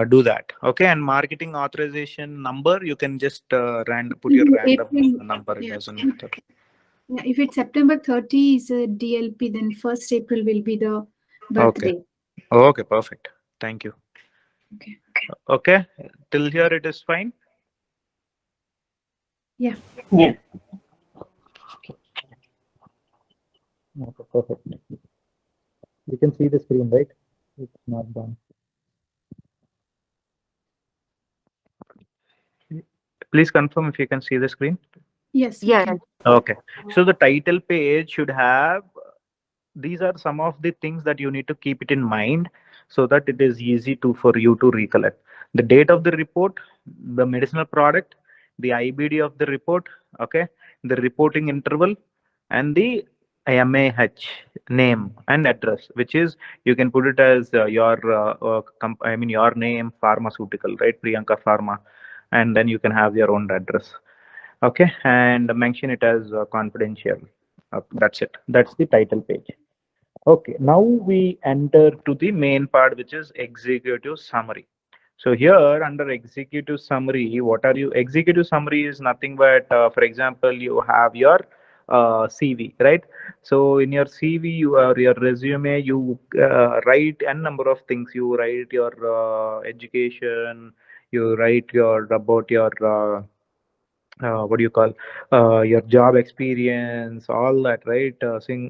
do that. Okay, and marketing authorization number, you can just put your random number. It doesn't matter. Yeah, if it's September 30 is a DLP, then 1st April will be the birthday. Okay, perfect. Thank you. Okay. Okay, till here it is fine. Yeah. Yeah. Okay, perfect. You can see the screen, right? It's not done. Please confirm if you can see the screen. Yes. Yeah. Okay, so the title page should have, these are some of the things that you need to keep it in mind so that it is easy to for you to recollect. The date of the report, the medicinal product, the IBD of the report, okay, the reporting interval, and the MAH name and address, which is you can put it as your your name, pharmaceutical, right, Priyanka Pharma, and then you can have your own address. Okay, and mention it as confidential. That's it. That's the title page. Okay, now we enter to the main part, which is executive summary. So here under executive summary, what are you? Executive summary is nothing but, for example, you have your CV, right? So in your CV, your resume, you write a number of things. You write your education, you write your about your what do you call your job experience, all that, right?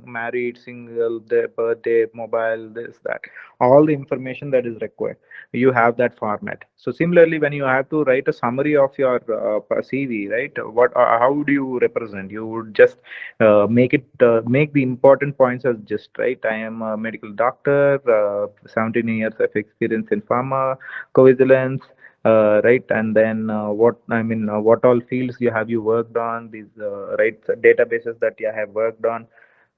Married, single, their birthday, mobile, this, that, all the information that is required, you have that format. So similarly, when you have to write a summary of your CV, right, what how do you represent? You would just make the important points as just, right, I am a medical doctor, 17 years of experience in pharma covigilance, right, and then what all fields you worked on, these right databases that you have worked on,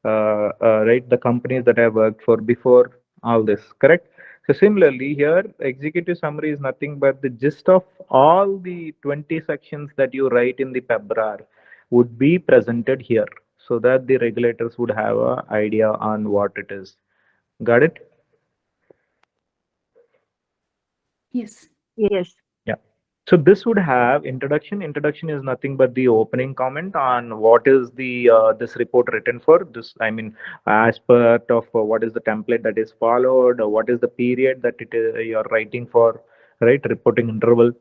right, the companies that I worked for before, all this, correct? So similarly here, executive summary is nothing but the gist of all the 20 sections that you write in the PBRER would be presented here, so that the regulators would have an idea on what it is. Got it? Yes. Yes. Yeah. So this would have introduction. Introduction is nothing but the opening comment on what is the this report written for. This, I mean, aspect of what is the template that is followed, what is the period that it is you're writing for, right? Reporting interval,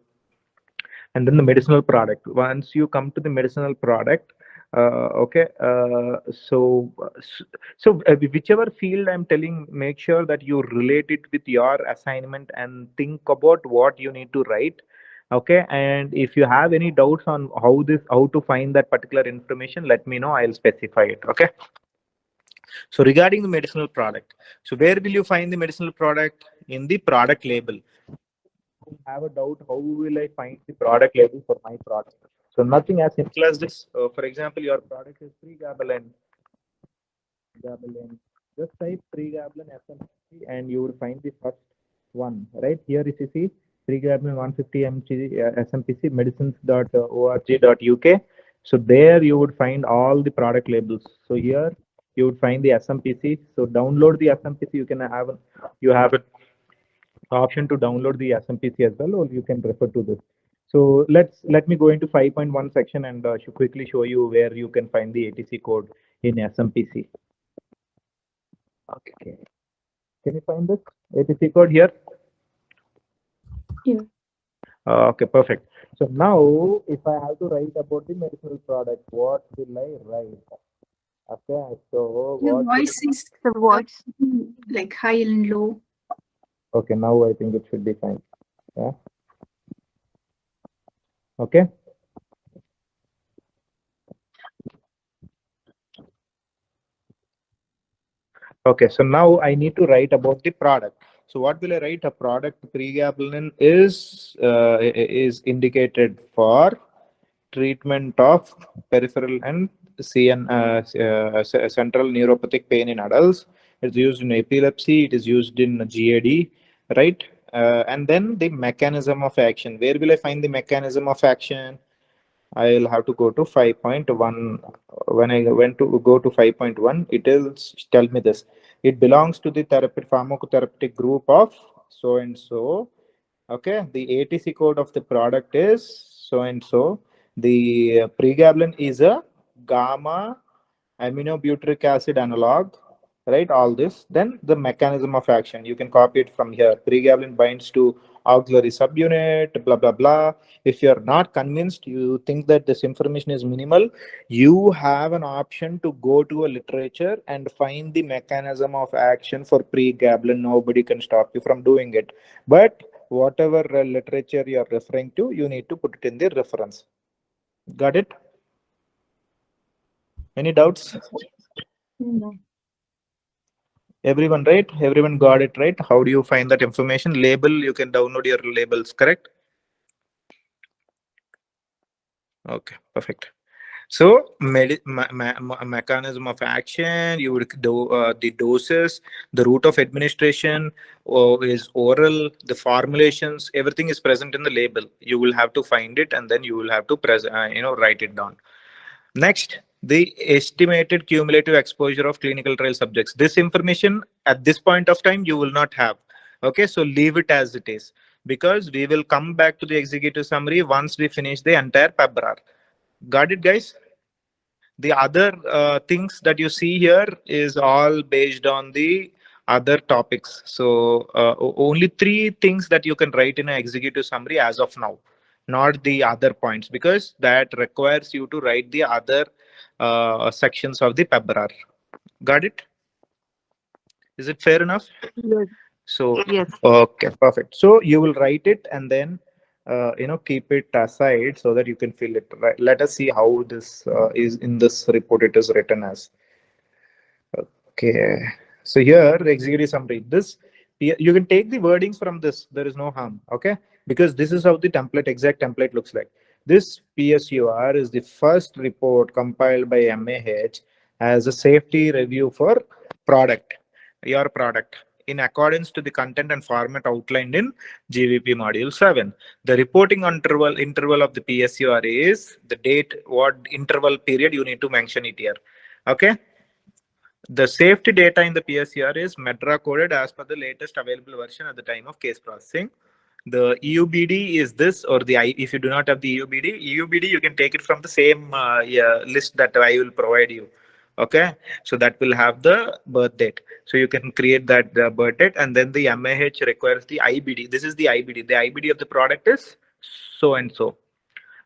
and then the medicinal product. Once you come to the medicinal product, okay, whichever field I'm telling, make sure that you relate it with your assignment and think about what you need to write. Okay, and if you have any doubts on how to find that particular information, let me know, I'll specify it. Okay, so regarding the medicinal product, so where will you find the medicinal product? In the product label. Have a doubt, how will I find the product label for my product? So nothing as simple as this. For example, your product is pregabalin. Just type pregabalin SMPC and you will find the first one, right? Here if you see pregabalin 150 mg SMPC medicines.org.uk. So there you would find all the product labels. So here you would find the SMPC. So download the SMPC. You have an option to download the SMPC as well, or you can refer to this. So let me go into 5.1 section and quickly show you where you can find the ATC code in SMPC. Okay, can you find this ATC code here? Yeah. Okay, perfect. So now, if I have to write about the medicinal product, what will I write? Okay, so Your voice is The words. like high and low. Okay, now I think it should be fine. Yeah. Okay. Okay, so now I need to write about the product. So what will I write? A product pregabalin is indicated for treatment of peripheral and central neuropathic pain in adults. It's used in epilepsy. It is used in GAD, right? And then the mechanism of action. Where will I find the mechanism of action? I'll have to go to 5.1. When I went to go to 5.1, it will tell me this. It belongs to the pharmacotherapeutic group of so and so, Okay, the ATC code of the product is so and so. The pregabalin is a gamma aminobutyric acid analog, right? All this. Then the mechanism of action. You can copy it from here. Pregabalin binds to auxiliary subunit, blah blah blah. If you're not convinced, you think that this information is minimal, you have an option to go to a literature and find the mechanism of action for pregabalin. Nobody can stop you from doing it. But whatever literature you're referring to, you need to put it in the reference. Got it? Any doubts? No. Everyone, right? Everyone got it, right? How do you find that information? Label, you can download your labels, correct? Okay, perfect. So, mechanism of action, you would do the doses, the route of administration is oral, the formulations, everything is present in the label. You will have to find it and then you will have to write it down. Next, the estimated cumulative exposure of clinical trial subjects. This information at this point of time you will not have. Okay, so leave it as it is because we will come back to the executive summary once we finish the entire PBRER. Got it, guys? The other things that you see here is all based on the other topics. So only three things that you can write in an executive summary as of now, not the other points, because that requires you to write the other sections of the PBRER. Got it? Is it fair enough? Yes. So, Yes. okay, perfect. So you will write it and then, keep it aside so that you can fill it. Right. Let us see how this is in this report. It is written as. Okay. So here, the executive summary. This you can take the wordings from this. There is no harm. Okay, because this is how the template, exact template looks like. This PSUR is the first report compiled by MAH as a safety review for product, your product, in accordance to the content and format outlined in GVP Module 7. The reporting interval of the PSUR is the date, what interval period you need to mention it here. Okay. The safety data in the PSUR is MEDRA coded as per the latest available version at the time of case processing. The EUBD is this, or if you do not have the EUBD, you can take it from the same list that I will provide you. Okay, so that will have the birth date. So you can create that birth date, and then the MAH requires the IBD. This is the IBD. The IBD of the product is so and so.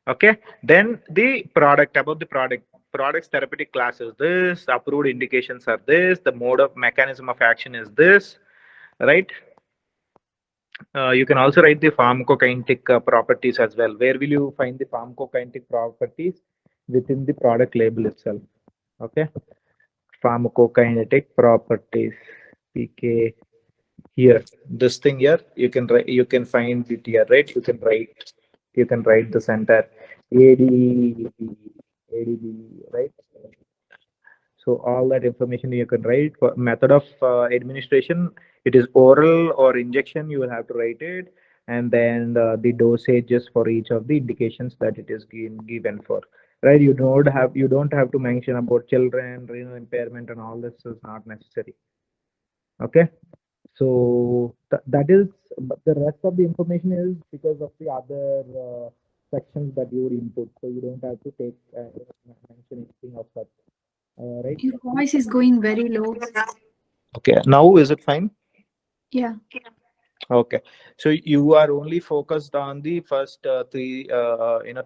Okay, then the product, about the product's therapeutic class is this, approved indications are this, the mode of mechanism of action is this, right? You can also write the pharmacokinetic properties as well. Where will you find the pharmacokinetic properties? Within the product label itself. Okay, pharmacokinetic properties, PK. Here, this thing here, you can write, you can find it here, right? You can write this entire ADB, right? So all that information you can write. For method of administration, it is oral or injection, you will have to write it, and then the dosages for each of the indications that it is given for, right? You don't have to mention about children, renal impairment, and all this is not necessary. Okay. So that is, but the rest of the information is because of the other sections that you would input. So you don't have to take mention anything of such. Right? Your voice is going very low. Okay. Now is it fine? Yeah. Okay. So you are only focused on the first three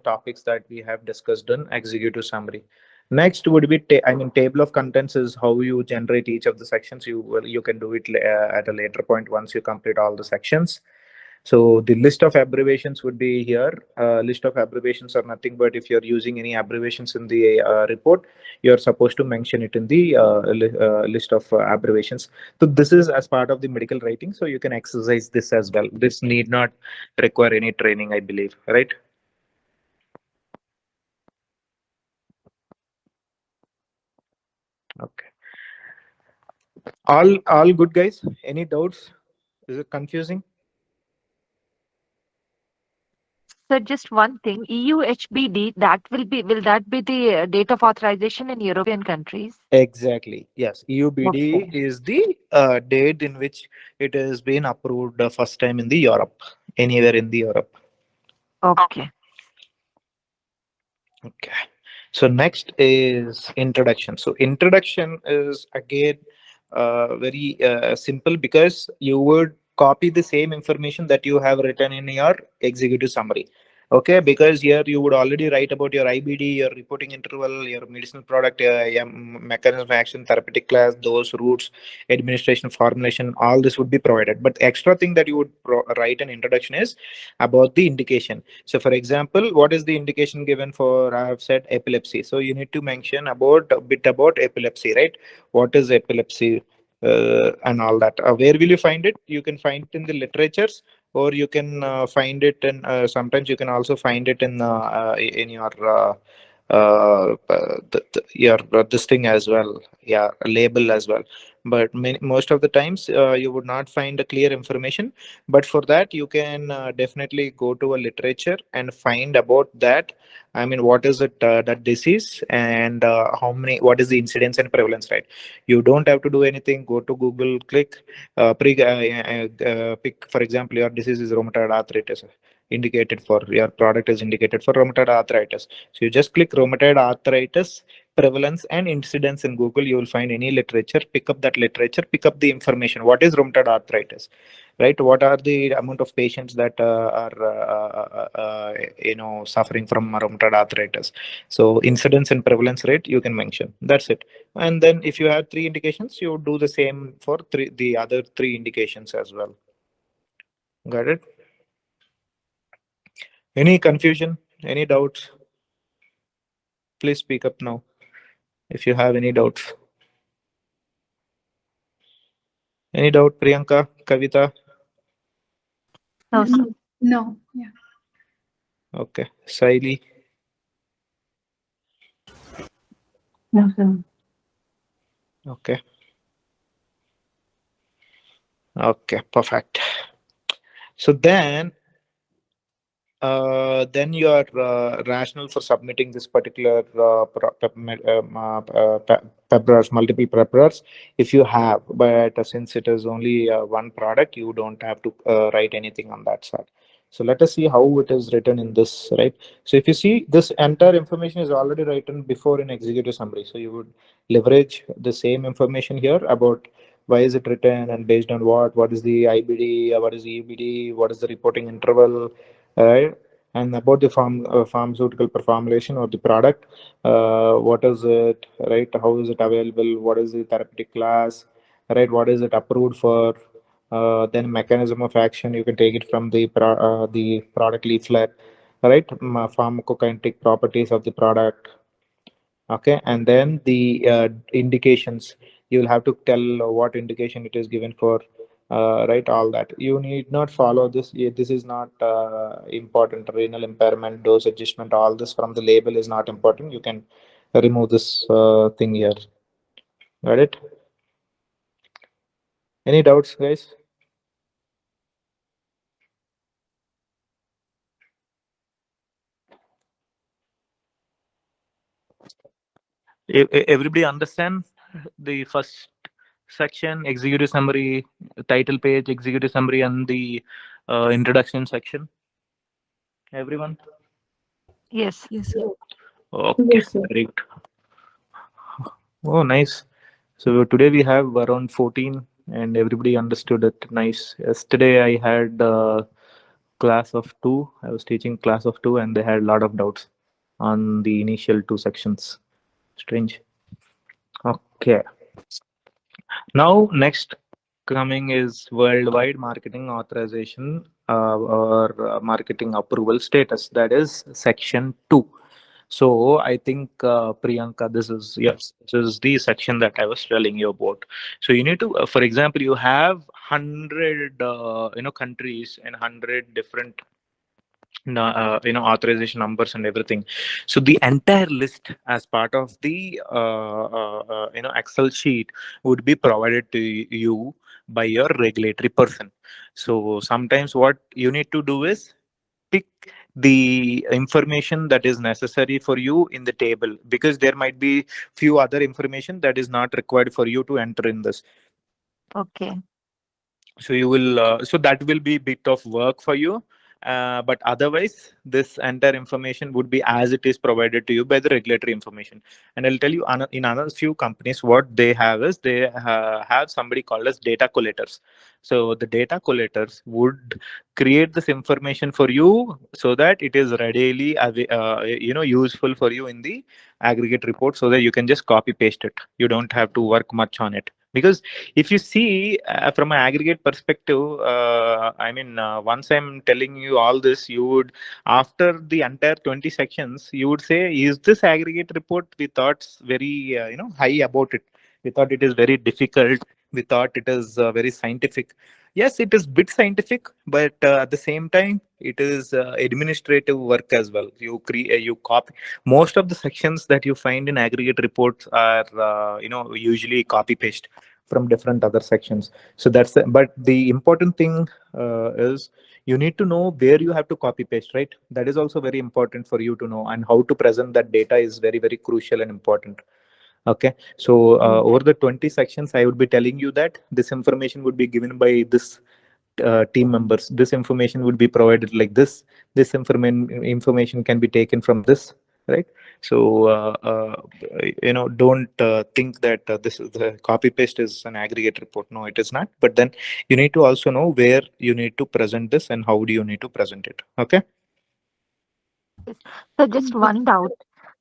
topics that we have discussed in executive summary. Next would be table of contents is how you generate each of the sections. You can do it at a later point once you complete all the sections. So the list of abbreviations would be here. List of abbreviations are nothing but if you're using any abbreviations in the report, you're supposed to mention it in the list of abbreviations. So this is as part of the medical writing. So you can exercise this as well. This need not require any training, I believe, right? Okay. All good, guys. Any doubts? Is it confusing? So just one thing, EUHBD, will that be the date of authorization in European countries? Exactly. Yes. EUBD Okay. is the date in which it has been approved the first time in the Europe. anywhere in the Europe. Okay. Okay. So next is introduction. So introduction is again very simple, because you would copy the same information that you have written in your executive summary. Okay, because here you would already write about your IBD, your reporting interval, your medicinal product, mechanism of action, therapeutic class, dose, routes, administration, formulation. All this would be provided. But the extra thing that you would write an introduction is about the indication. So for example, what is the indication given for, I have said epilepsy. So you need to mention about a bit about epilepsy, right? What is epilepsy and all that. Where will you find it? You can find it in the literatures, or you can find it in, sometimes you can also find it in your your this thing as well, yeah, a label as well. But most of the times you would not find a clear information. But for that, you can definitely go to a literature and find about that. I mean, what is it, that disease, and how many, what is the incidence and prevalence, right? You don't have to do anything. Go to Google, click pick, for example, your disease is rheumatoid arthritis, indicated for, your product is indicated for rheumatoid arthritis. So you just click rheumatoid arthritis prevalence and incidence in Google. You will find any literature, pick up that literature, pick up the information. What is rheumatoid arthritis, right? What are the amount of patients that are suffering from rheumatoid arthritis? So incidence and prevalence rate you can mention. That's it. And then if you have three indications, you do the same for the other three indications as well. Got it? Any confusion? Any doubts? Please speak up now if you have any doubts. Any doubt, Priyanka, Kavita? No, sir. No. Yeah. Okay. Saili? No, sir. Okay. Okay, perfect. So then your rationale for submitting this particular preparers, multiple preparers, if you have, but since it is only one product, you don't have to write anything on that side. So let us see how it is written in this, right? So if you see, this entire information is already written before in executive summary. So you would leverage the same information here about why is it written and based on what is the IBD, what is the EBD, what is the reporting interval, right? And about the pharmaceutical formulation or the product, what is it, right? How is it available? What is the therapeutic class, right? What is it approved for? Then mechanism of action, you can take it from the product leaflet, right? Pharmacokinetic properties of the product. Okay, and then the indications, you will have to tell what indication it is given for, right? All that you need not follow this. This is not important. Renal impairment, dose adjustment, all this from the label is not important. You can remove this thing here. Got it? Any doubts, guys? Everybody understand the first section, executive summary, title page, executive summary, and the introduction section? Everyone? Yes. Yes, sir. Okay, Yes, sir. very good. Oh, nice. So today we have around 14 and everybody understood it. Nice. Yesterday I had class of two. I was teaching class of two and they had a lot of doubts on the initial two sections. Strange. Okay. Now, next coming is worldwide marketing authorization or marketing approval status. That is section 2. So I think Priyanka, this is, yes, this is the section that I was telling you about. So you need to, for example, you have 100 countries and 100 different authorization numbers and everything. So the entire list as part of the Excel sheet would be provided to you by your regulatory person. So sometimes what you need to do is pick the information that is necessary for you in the table, because there might be few other information that is not required for you to enter in this. Okay. So you will so that will be bit of work for you, but otherwise this entire information would be as it is provided to you by the regulatory information. And I'll tell you, in another few companies what they have is they have somebody called as data collators. So the data collators would create this information for you so that it is readily useful for you in the aggregate report, so that you can just copy paste it. You don't have to work much on it, because if you see from an aggregate perspective, once I'm telling you all this, you would, after the entire 20 sections, you would say, is this aggregate report? We thought very, high about it. We thought it is very difficult. We thought it is very scientific. Yes, it is bit scientific, but at the same time, it is administrative work as well. You create, you copy. Most of the sections that you find in aggregate reports are, usually copy paste from different other sections. So but the important thing is you need to know where you have to copy paste, right? That is also very important for you to know, and how to present that data is very, very crucial and important. Okay, so over the 20 sections, I would be telling you that this information would be given by this team members. This information would be provided like this. This information can be taken from this, right? So don't think that this is the copy paste is an aggregate report. No, it is not. But then you need to also know where you need to present this and how do you need to present it. Okay. So just one doubt.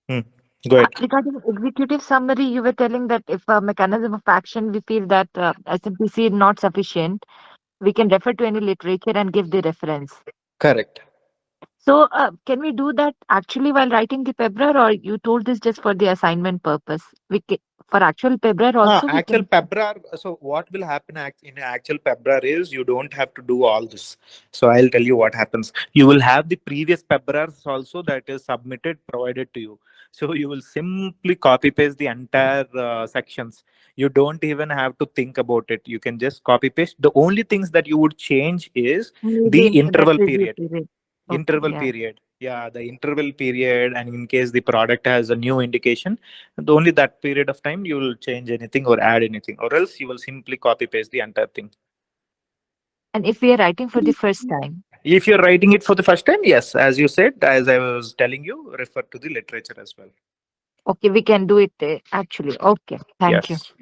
Hmm. Go ahead. Regarding executive summary, you were telling that if a mechanism of action we feel that SMPC is not sufficient, we can refer to any literature and give the reference. Correct. So, can we do that actually while writing the PBRER, or you told this just for the assignment purpose? For actual PBRER also we Actual can. PBRER. So what will happen in actual PBRER is you don't have to do all this. So I'll tell you what happens. You will have the previous PBRERs also that is submitted, provided to you. So you will simply copy paste the entire sections. You don't even have to think about it. You can just copy paste. The only things that you would change is the Maybe in that interval review period. period. Okay, Interval yeah. period. Yeah, the interval period, and in case the product has a new indication, the only that period of time you will change anything or add anything, or else you will simply copy paste the entire thing. And if we are writing for the first time, If you're writing it for the first time, yes, as you said, as I was telling you, refer to the literature as well. okay, we can do it actually. Okay, thank you. Yes.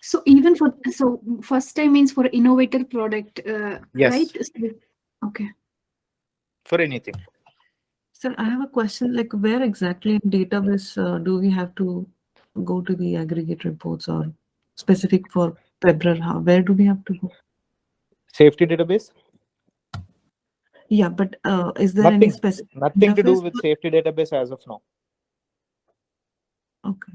So even for, so first time means for innovator product, right? Yes, Okay. for anything. Sir, I have a question, like where exactly in database do we have to go to the aggregate reports, or specific for PBRER, where do we have to go? Safety database. Yeah, but is there any Nothing. specific Nothing to do interface? with safety database as of now. Okay.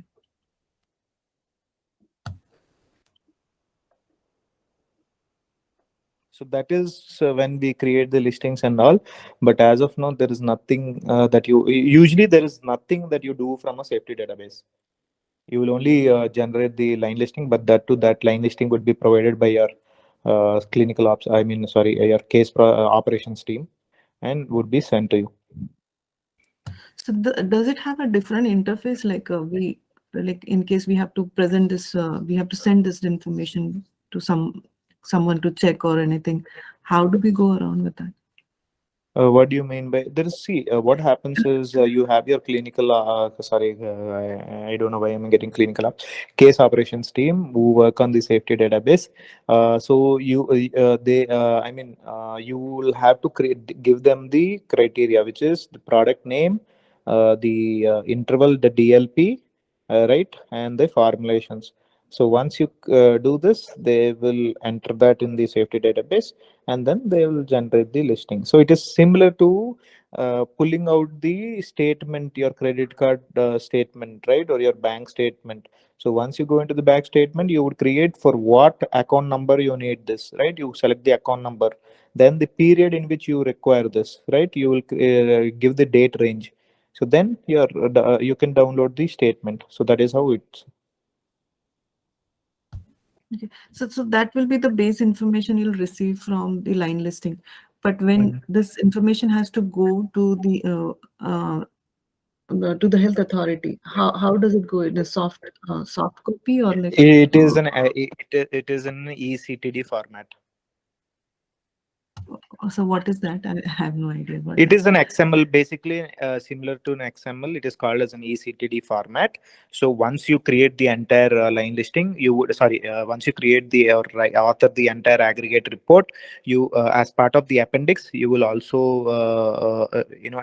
So that is when we create the listings and all. But as of now, there is nothing that you usually there is nothing that you do from a safety database. You will only generate the line listing, but that line listing would be provided by your clinical ops. Your operations team, and would be sent to you. So does it have a different interface? Like like in case we have to present this, we have to send this information to someone to check or anything. How do we go around with that? What do you mean by there is? See, what happens is you have your clinical. I don't know why I'm getting clinical case operations team who work on the safety database. So you will have to give them the criteria, which is the product name, the interval, the DLP, right, and the formulations. So once you do this, they will enter that in the safety database, and then they will generate the listing. So it is similar to pulling out the statement, your credit card statement, right, or your bank statement. So once you go into the bank statement, you would create for what account number you need this, right? You select the account number, then the period in which you require this, right? You will give the date range. So then you can download the statement. So that is how it's. Okay. So that will be the base information you'll receive from the line listing. But when this information has to go to the to the health authority? How does it go, in a soft copy, or like? It is it is in ECTD format. So what is that? I have no idea about It that. is an XML, basically similar to an XML. It is called as an ECTD format. So once you create the entire line listing, you would once you create the or author the entire aggregate report, you as part of the appendix, you will also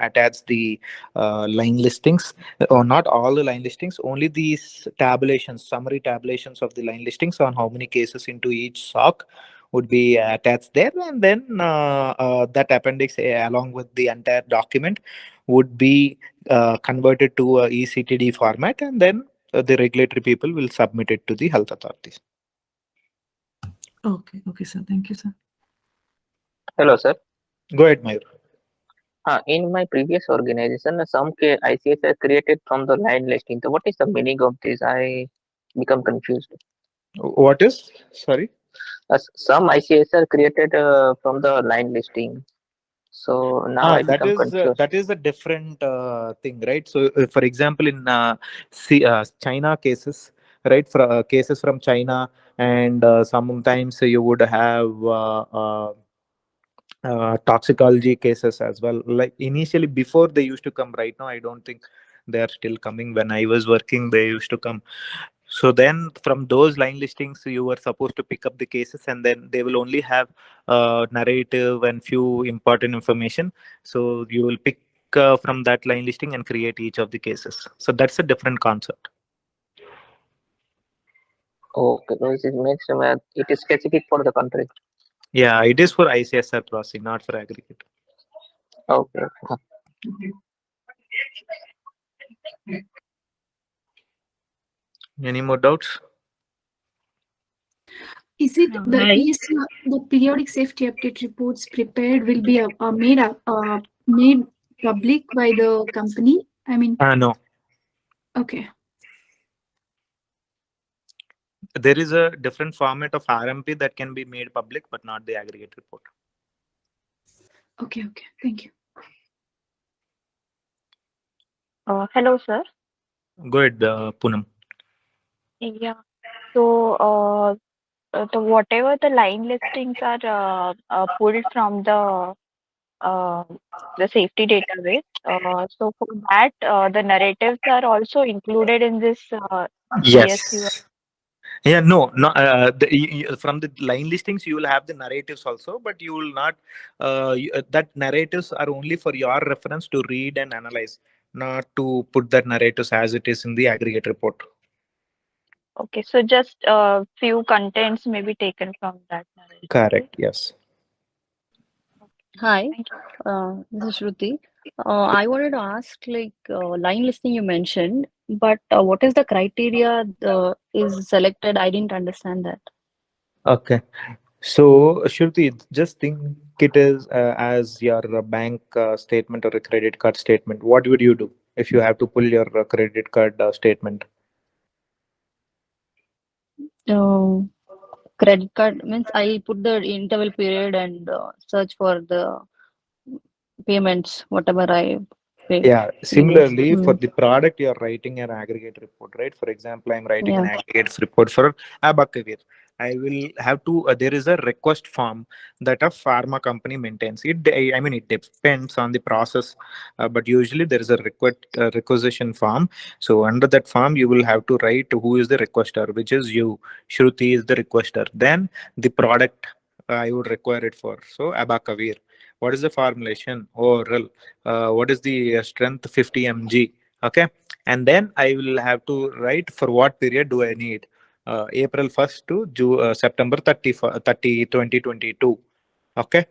attach the line listings, or not all the line listings, only these tabulations, summary tabulations of the line listings on how many cases into each SOC would be attached there, and then that appendix along with the entire document would be converted to a ECTD format, and then the regulatory people will submit it to the health authorities. Okay, okay, sir. Thank you, sir. Hello, sir. Go ahead, Mayur. In my previous organization, some ICS are created from the line listing. So, what is the meaning of this? I become confused. What is? Sorry. Some ICS are created from the line listing. So now I become confused. That is a different thing, right? So, for example, in China cases, right, for cases from China, and sometimes you would have toxicology cases as well. Like initially, before they used to come. Right now, I don't think they are still coming. When I was working, they used to come. So then from those line listings, you were supposed to pick up the cases, and then they will only have narrative and few important information. So you will pick from that line listing and create each of the cases. So that's a different concept. Okay, so this makes it is specific for the country. Yeah, it is for ICSR processing, not for aggregate. Okay. Any more doubts? Is it the Hi. PSUR, the periodic safety update reports prepared will be made public by the company? I mean, No. okay. There is a different format of RMP that can be made public, but not the aggregate report. Okay, thank you. Hello, sir. Go ahead, Poonam. Yeah. So, whatever the line listings are pulled from uh, the safety database. So for that, the narratives are also included in this PSUR. Yes. Yeah, no, no. From the line listings, you will have the narratives also, but you will not. That narratives are only for your reference to read and analyze, not to put that narratives as it is in the aggregate report. Okay, so just few contents may be taken from that narrative. Right? Correct. Yes. Hi, Thank you. this is Shruti. I wanted to ask, like, line listing you mentioned, but what is the criteria is selected? I didn't understand that. Okay. So, Shruti, just think it is as your bank statement or a credit card statement. What would you do if you have to pull your credit card statement? Uh, Credit card means I put the interval period and search for the payments, whatever I paid Yeah, previous. similarly, for the product you're writing an aggregate report, right? For example, I'm writing an Yeah. aggregate report for Abacavir. I will have to, there is a request form that a pharma company maintains. I mean, it depends on the process, but usually there is a requisition form. So under that form, you will have to write who is the requester, which is you. Shruti is the requester. Then the product I would require it for. So Abacavir. What is the formulation? Oral. What is the strength? 50 mg. Okay, and then I will have to write for what period do I need. April 1st to September 30, 2022. Okay,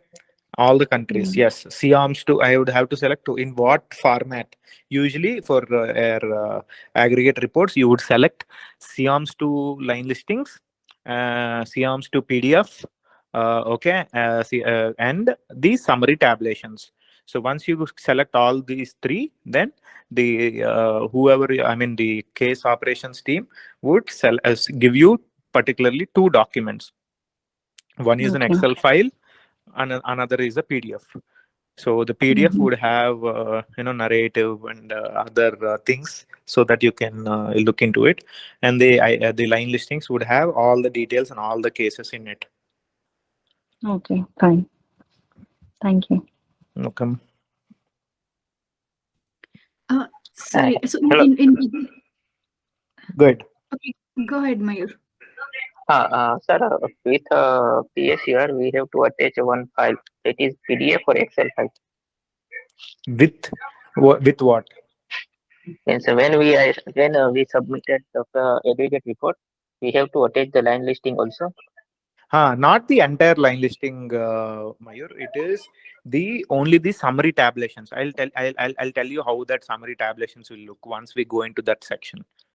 all the countries. Mm. Yes, SIAMs to I would have to select to in what format. Usually for aggregate reports, you would select SIAMs to line listings, SIAMs to PDF. Okay, and the summary tabulations. So once you select all these three, then the whoever I mean the case operations team would give you particularly two documents. One is an Okay. Excel file, and another is a PDF. So the PDF would have narrative and other things, so that you can look into it. And the line listings would have all the details and all the cases in it. Okay, fine. Thank you. Okay. Sorry. So Hello. in Good. okay, go ahead, Mayur. Sir, with PSUR, we have to attach one file. That is PDF or Excel file. With what? Means when we submitted the aggregate report, we have to attach the line listing also. Not the entire line listing, Mayur. It is only the summary tabulations. I'll tell you how that summary tabulations will look once we go into that section.